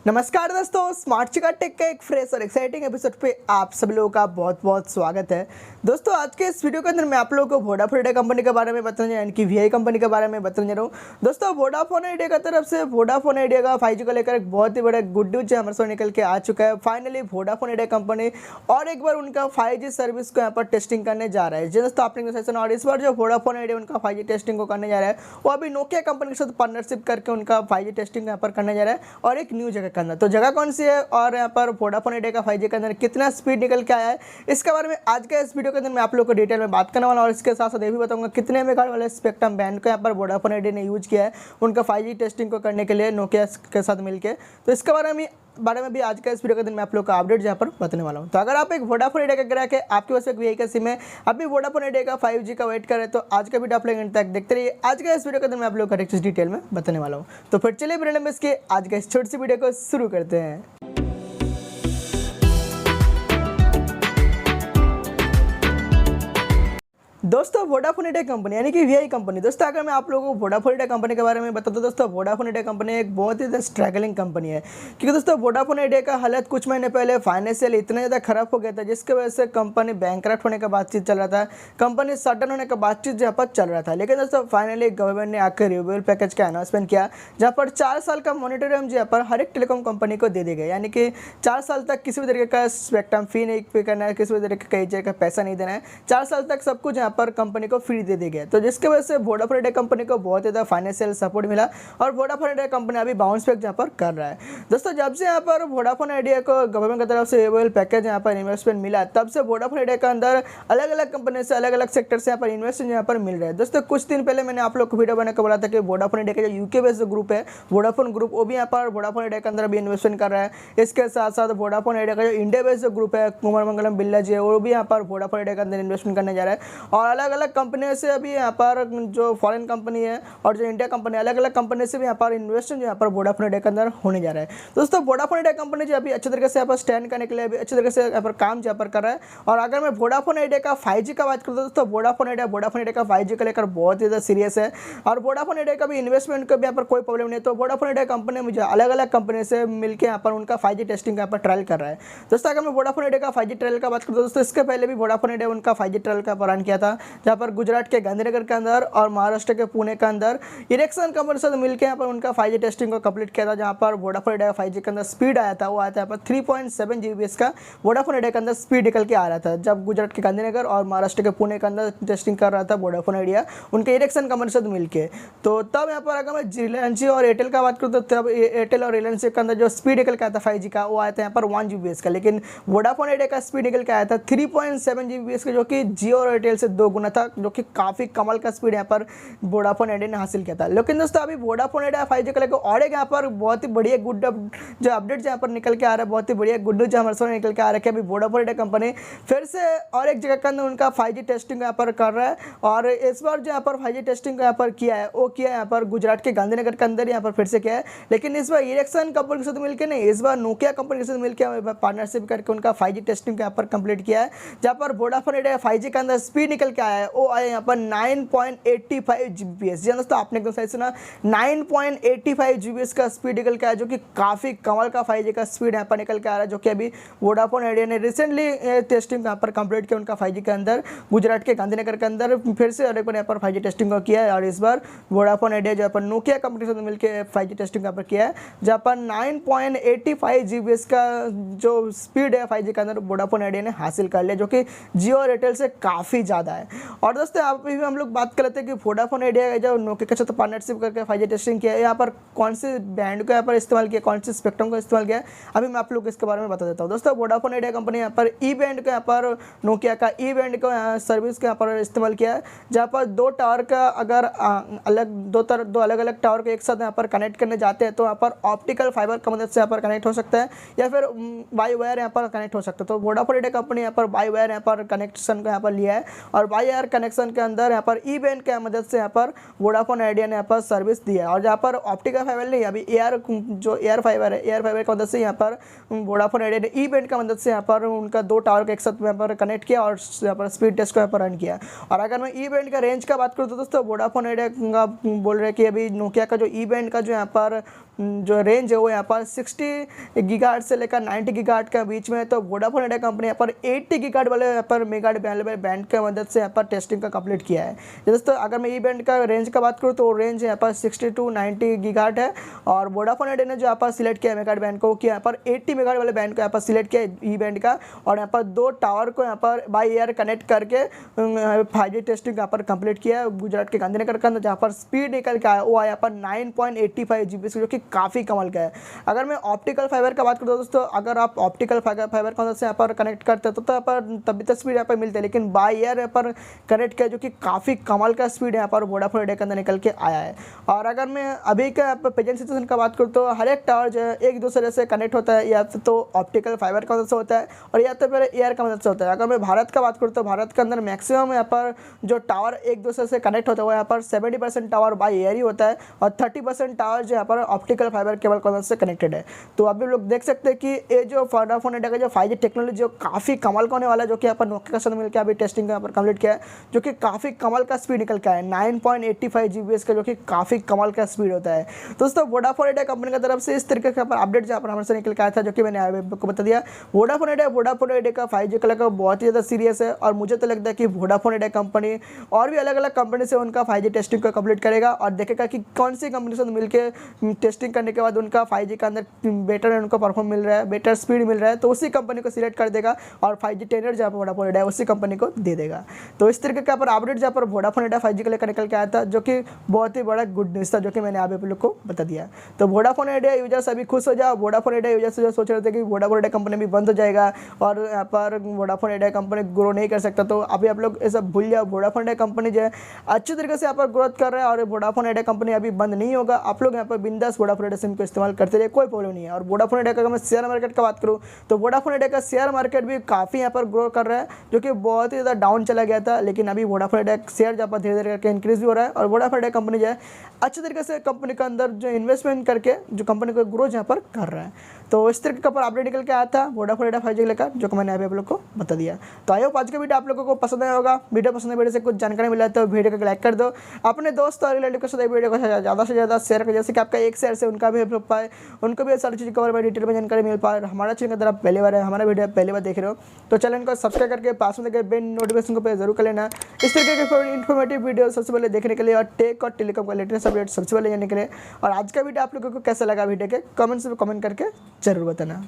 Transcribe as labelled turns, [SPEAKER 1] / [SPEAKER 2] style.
[SPEAKER 1] नमस्कार दोस्तों, smart चिका take के एक फ्रेश और एक्साइटिंग एपिसोड पे आप सभी लोगों का बहुत बहुत स्वागत है। दोस्तों, आज के इस वीडियो के अंदर मैं आप लोगों को वोडाफोन आइडिया कंपनी के बारे में बताने यानी कि वीआई कंपनी के बारे में बताने जा रहा हूँ। दोस्तों, वोडाफोन आइडिया की तरफ से वोडाफोन आइडिया का 5G को लेकर एक बहुत ही बड़ा गुड न्यूज हमारे साथ निकल के आ चुका है। फाइनली वोडाफोन आइडिया कंपनी और एक बार उनका 5G सर्विस को यहाँ पर टेस्टिंग करने जा रहा है। जी दोस्तों, आपने सेशन और इस बार जो वोडाफोन आइडिया उनका 5G टेस्टिंग को करने जा रहा है वो अभी नोकिया कंपनी के साथ पार्टनरशिप करके उनका 5G टेस्टिंग यहाँ पर करने जा रहा है और एक न्यू जगह के अंदर। तो जगह कौन सी है और यहाँ पर वोडाफोन आइडिया का 5G के अंदर कितना स्पीड निकल के आया है, इसके बारे में आज के इस वीडियो के अंदर मैं आप लोगों को डिटेल में बात करने वाला हूं। और इसके साथ साथ ये भी बताऊंगा कितने मेगाहर्ट्ज वाले स्पेक्ट्रम बैंड को यहाँ पर वोडाफोन आइडिया ने यूज किया है उनका 5G टेस्टिंग को करने के लिए नोकिया के साथ मिलकर। तो इसके बारे में भी आज का इस वीडियो के दिन मैं आप लोग का अपडेट यहाँ पर बताने वाला हूँ। तो अगर आप एक वोडाफोन आइडिया का ग्राहक है, आपके पास एक वीआई का सिम है, अभी वोडाफोन आइडिया का 5G का वेट कर रहे तो आज का वीडियो आप लोग एंड तक देखते रहिए। आज का इस वीडियो के दिन मैं आप लोग का एक चीज डिटेल में बताने वाला हूँ। तो फिर चलिए बिना लंबे इसके आज का इस छोटी सी वीडियो को शुरू करते हैं। दोस्तों, वोडाफोन आइडिया कंपनी यानी कि वीआई कंपनी। दोस्तों, अगर मैं आप लोगों को वोडाफोन आइडिया कंपनी के बारे में बता दूं, दोस्तों वोडाफोन आइडिया कंपनी एक बहुत ही स्ट्रगलिंग कंपनी है, क्योंकि दोस्तों वोडाफोन आइडिया का हालत कुछ महीने पहले फाइनेंशियल इतना ज़्यादा खराब हो गया था जिसकी वजह से कंपनी बैंकरप्ट होने का बातचीत चल रहा था, कंपनी शट डाउन होने का बातचीत जहाँ पर चल रहा था। लेकिन दोस्तों फाइनली गवर्नमेंट ने आकर रिव्यूअल पैकेज का अनाउंसमेंट किया जहाँ पर 4 साल का मॉनिटरियम जहाँ पर हर एक टेलीकॉम कंपनी को दे गया, यानी कि 4 साल तक किसी भी तरीके का स्पेक्ट्रम फी नहीं पे करना है, किसी भी तरीके का एजेंट का पैसा नहीं देना है, 4 साल तक सब कुछ यहाँ पर कंपनी को फ्री दे दी गया। तो जिसकी वजह से वोडाफोन आइडिया कंपनी को बहुत ज़्यादा फाइनेंशियल सपोर्ट मिला और वोडाफोन आइडिया कंपनी अभी बाउंस बैक यहाँ पर कर रहा है। दोस्तों, जब से यहाँ पर वोडाफोन आइडिया को गवर्नमेंट की तरफ से रिन्यूअल पैकेज यहाँ पर इन्वेस्टमेंट मिला, तब से वोडाफोन आइडिया के अंदर अलग अलग कंपनी से अलग अलग सेक्टर से यहाँ पर इन्वेस्टमेंट यहाँ पर मिल रहा है। दोस्तों, कुछ दिन पहले मैंने आप लोग को वीडियो बनाकर बोला था कि वोडाफोन आइडिया का जो यूके बेस्ड ग्रुप है वोडाफोन ग्रुप, वो भी यहाँ पर वोडाफोन आइडिया के अंदर अभी इन्वेस्टमेंट कर रहा है। इसके साथ साथ वोडाफोन आइडिया का जो इंडिया बेस्ड ग्रुप है कुमार मंगलम बिरला जी है, वो भी यहाँ पर वोडाफोन आइडिया के अंदर इन्वेस्टमेंट करने जा रहा है। और अलग अलग कंपनियों से अभी यहाँ पर जो फॉरेन कंपनी है और जो इंडिया कंपनी, अलग अलग कंपनी से भी यहाँ पर इन्वेस्टमेंट यहाँ पर वोडाफोन आइडिया के अंदर होने जा रहा है। दोस्तों, वोडाफोन आइडिया कंपनी जो अभी अच्छे तरीके से यहाँ पर स्टैंड करने के लिए अभी अच्छे तरीके से यहाँ पर काम यहाँ पर कर रहा है। और अगर मैं वोडाफोन आइडिया का 5G का बात करूँ दोस्तों, वोडाफोन आइडिया का 5G को लेकर बहुत ज़्यादा सीरियस है और वोडाफोन आइडिया का भी इन्वेस्टमेंट का भी यहाँ पर कोई प्रॉब्लम नहीं है। तो वोडाफोन आइडिया कंपनी मुझे अलग अलग कंपनी से मिलकर यहाँ पर उनका 5G टेस्टिंग का यहाँ पर ट्रायल कर रहा है। दोस्तों, अगर मैं वोडाफोन आइडिया का 5G ट्रायल का बात करूँ दोस्तों, इसके पहले भी वोडाफोन आइडिया उनका 5G ट्रायल का रन किया था, जहाँ पर गुजरात के गांधीनगर के अंदर और महाराष्ट्र के पुणे के अंदर इरेक्शन कंपनी से मिलकर यहाँ पर उनका 5G टेस्टिंग को कंप्लीट किया था, जहाँ पर वोडाफोन आइडिया 5G के अंदर स्पीड आया था, वो आया था यहाँ पर 3.7 Gbps का वोडाफोन आइडिया के अंदर स्पीड निकल के आ रहा था, जब गुजरात के गांधीनगर और महाराष्ट्र के पुणे के अंदर टेस्टिंग कर रहा था वोडाफोन आइडिया उनके इरेक्शन कंपनी से मिलकर। तो तब यहाँ पर अगर मैं रिलायंस और एयरटेल का बात करूँ तो तब एयरटेल और रिलायंस के अंदर जो स्पीड निकल के आया था 5G का, वो आया था यहाँ पर 1 Gbps का। लेकिन वोडाफोन आइडिया का स्पीड निकल के आया था 3.7 Gbps का, जो कि जियो और एयरटेल से 2 गुना था, जो कि काफ़ी कमाल का स्पीड यहाँ पर वोडाफोन आइडिया ने हासिल किया था। लेकिन दोस्तों अभी वोडाफोन आइडिया 5G को लेकर और एक यहाँ पर बहुत ही बढ़िया गुड जो अपडेट यहाँ पर निकल के आ रहा है, बहुत ही बढ़िया गुड न्यूज हमारे सामने निकल के आ रहा है कि अभी वोडाफोन आइडिया कंपनी फिर से और एक जगह के अंदर उनका 5G टेस्टिंग यहाँ पर कर रहा है। और इस बार जो यहाँ पर 5G टेस्टिंग यहाँ पर किया है वो किया यहाँ पर गुजरात के गांधीनगर के अंदर यहाँ पर फिर से किया है। लेकिन इस बार इरेक्शन कंपनी के साथ मिलकर नहीं, इस बार नोकिया कंपनी के साथ मिलकर पार्टनरशिप करके उनका 5G टेस्टिंग यहाँ पर कंप्लीट किया है, जहाँ पर वोडाफोन आइडिया 5G के अंदर स्पीड निकल के आया है, वो आया यहाँ पर 9.85 Gbps। जी दोस्तों, आपने एकदम सही सुना, 9.85 Gbps का स्पीड निकल के आया, जो कि काफ़ी कमाल का 5G का स्पीड यहाँ पर निकल के आ रहा है, जो कि अभी वोडाफोन आइडिया ने रिसेंटली टेस्टिंग यहाँ पर कंप्लीट किया उनका 5G के अंदर गुजरात के गांधीनगर के अंदर फिर से और एक बार यहाँ पर 5G टेस्टिंग को किया है। और इस बार वोडाफोन आइडिया जहाँ पर नोकिया कंपनी से मिलकर 5G टेस्टिंग यहाँ पर किया है, जहाँ पर 9.85 Gbps का जो स्पीड है 5G के अंदर वोडाफोन आइडिया ने हासिल कर लिया, जो कि जियो और एयरटेल से काफ़ी ज़्यादा है। और दोस्तों अभी भी हम लोग बात कर लेते हैं कि वोडाफोन आइडिया जो नोकिया के साथ पार्टनरशिप करके 5G टेस्टिंग किया है, यहाँ पर कौन से बैंड को यहाँ पर इस्तेमाल किया, कौन से स्पेक्ट्रम का इस्तेमाल किया, अभी मैं आप लोग इसके बारे में बता देता हूँ। दोस्तों, वोडाफोन आइडिया कंपनी यहाँ पर ई बैंड को यहाँ पर नोकिया का ई बैंड को सर्विस के यहाँ पर इस्तेमाल किया है, जहाँ पर 2 टावर का अगर दो अलग अलग टावर को एक साथ यहाँ पर कनेक्ट करने जाते हैं तो यहाँ पर ऑप्टिकल फाइबर की मदद से यहाँ पर कनेक्ट हो सकता है या फिर बाई वायर यहाँ पर कनेक्ट हो सकता है। तो वोडाफोन आइडिया कंपनी यहाँ पर बाई वायर यहाँ पर कनेक्शन को यहाँ पर लिया है और बाई वायर कनेक्शन के अंदर यहाँ पर ई बैंड की मदद से यहाँ पर वोडाफोन आइडिया ने यहाँ पर सर्विस दिया है। और जहाँ पर ऑप्टिकल फाइबर नहीं, अभी एयर फाइबर है, एयर फाइबर की मदद से यहाँ पर वोडाफोन आइडिया ने ई बैंड की मदद से यहाँ पर उनका 2 टावर को एक साथ यहाँ पर कनेक्ट किया और यहाँ पर स्पीड टेस्ट को यहाँ पर रन किया। और अगर मैं ई बैंड का रेंज का बात करूँ तो दोस्तों वोडाफोन आइडिया का बोल रहे हैं कि अभी नोकिया का जो ई बैंड का जो यहाँ पर जो रेंज है वो यहाँ पर 60 गीगाहर्ट्ज से लेकर 90 गीगाहर्ट्ज के बीच में है। तो वोडाफोन आइडिया कंपनी यहाँ पर 80 गीगाहर्ट्ज वाले यहाँ पर मेगा बैंड की मदद से यहाँ पर टेस्टिंग का कंप्लीट किया है। दोस्तों अगर मैं ई बैंड का रेंज का बात करूँ तो रेंज यहाँ पर 60 to 90 गीगाहर्ट्ज है, और वोडाफोन आइडिया ने जो यहाँ पर सिलेक्ट किया मेगा बैंड को, यहाँ पर 80 मेगाहर्ट्ज वाले बैंड को यहाँ पर सिलेक्ट किया ई बैंड का, और यहाँ पर 2 टावर को यहाँ पर बाई एयर कनेक्ट करके 5G टेस्टिंग यहाँ पर कंप्लीट किया है गुजरात के गांधीनगर के अंदर, जहाँ पर स्पीड निकल के आया वो आया पर 9.85 GB, जो कि काफ़ी कमाल का है। अगर मैं ऑप्टिकल फाइबर का बात करूँ दोस्तों, अगर आप ऑप्टिकल फाइबर को से यहाँ पर कनेक्ट करते तो यहाँ पर तभी तक स्पीड यहाँ पर मिलती है, लेकिन बाई एयर यहाँ पर कनेक्ट किया जो कि काफ़ी कमाल का स्पीड यहाँ पर वोडाफोन आइडिया के अंदर निकल के आया है। और अगर मैं अभी का प्रेजेंट सिचुएशन का बात करूँ तो हर एक टावर जो है एक दूसरे से कनेक्ट होता है, या तो ऑप्टिकल फाइबर का मदद से होता है और या तो फिर एयर का मदद से होता है। अगर मैं भारत का बात करूँ तो भारत के अंदर मैक्सिमम यहाँ पर जो टावर एक दूसरे से कनेक्ट होता है वो यहाँ पर 70% टावर बाई एयर ही होता है, और 30% टावर जो यहाँ पर ऑप्टिकल फाइबर केबल की मदद से कनेक्टेड है। तो अभी लोग देख सकते हैं कि ये जो वोडाफोन आइडिया का जो 5G टेक्नोलॉजी जो काफ़ी कमाल का होने वाला है, जो कि यहाँ पर नोकिया के साथ मिलकर अभी टेस्टिंग यहाँ पर कंप्लीट किया है, जो कि काफ़ी कमाल का स्पीड निकल के आया है 9.85 GB का, जो कि काफ़ी कमाल का स्पीड होता है। दोस्तों वोडाफोन आइडिया कंपनी की तरफ से इस तरीके का अपडेट जो पर हमसे निकल के आया था, जो कि मैंने आपको बता दिया। वोडाफोन आइडिया का 5G का लगा बहुत ही ज़्यादा सीरियस है, और मुझे तो लगता है कि वोडाफोन आइडिया कंपनी और भी अलग अलग कंपनी से उनका 5G टेस्टिंग को कंप्लीट करेगा और देखेगा कि कौन सी कंपनी से मिलकर टेस्टिंग करने के बाद उनका 5G के अंदर बेटर उनको परफॉर्म मिल रहा है, बेटर स्पीड मिल रहा है, तो उसी कंपनी को सिलेक्ट कर देगा और 5G टेंडर जहाँ पर वोडाफोन आइडिया उसी कंपनी को दे देगा। तो इस तरीके का पर अपडेट जहाँ पर वोडाफोन आइडिया 5G को लेकर निकल के आया था, जो कि बहुत ही बड़ा गुड न्यूज़ था, जो कि मैंने आप लोग को बता दिया। तो वोडाफोन आइडिया यूजर्स अभी खुश हो जाओ। वोडाफोन आइडिया यूजर्स जो सोच रहे थे कि वोडाफोन आइडिया कंपनी भी बंद हो जाएगा और यहाँ पर वोडाफोन आइडिया कंपनी ग्रो नहीं कर सकता, तो अभी आप लोग ये सब भूल जाओ। वोडाफोन आइडिया कंपनी जो है अच्छी तरीके से यहाँ पर ग्रोथ कर रहा है, और वोडाफोन आइडिया कंपनी अभी बंद नहीं होगा। आप लोग यहाँ पर बिंदास वोडाफोन आइडिया सिम को इस्तेमाल करते रहिए, कोई प्रॉब्लम नहीं है। और वोडाफोन आइडिया का अगर मैं शेयर मार्केट का बात करूँ तो वोडाफोन आइडिया का शेयर मार्केट भी काफ़ी यहाँ पर ग्रो कर रहा है, जो कि बहुत ही ज़्यादा डाउन चला गया था, लेकिन अभी वोडाफोन आइडिया शेयर जहाँ पर धीरे धीरे करके इंक्रीज भी हो रहा है, और वोडाफोन आइडिया कंपनी जो है अच्छी तरीके से कंपनी के अंदर जो इन्वेस्टमेंट करके जो कंपनी को ग्रोथ यहाँ पर कर रहा है। तो इस तरीके का पर अपडेट निकल के आया था वोडाफोन आइडिया 5G लेकर, जो कि मैंने अभी आप लोग को बता दिया। तो आई होप आज का वीडियो आप लोगों को पसंद आया होगा। वीडियो पसंद है, वीडियो से कुछ जानकारी मिला तो वीडियो को लाइक कर दो, अपने दोस्त और रिलेटिव के साथ वीडियो को ज़्यादा से ज़्यादा शेयर कर, जैसे कि आपका एक शेयर से उनका भी हेल्प पाए, उनको भी सारी चीज़ कवर में डिटेल में जानकारी मिल पाए। हमारा चैनल अगर आप पहली बार है, हमारा वीडियो पहली बार देख रहे हो तो चैनल को सब्सक्राइब करके पास में बेल नोटिफिकेशन को जरूर कर लेना, इस तरीके के इन्फॉर्मेटिव वीडियो सबसे पहले देखने के लिए और टेक और टेलीकॉम का लेटेस्ट अपडेट सबसे पहले जानने के लिए। और आज का वीडियो आप लोगों को कैसा लगा वीडियो के कमेंट्स में कमेंट करके जरूर बताना।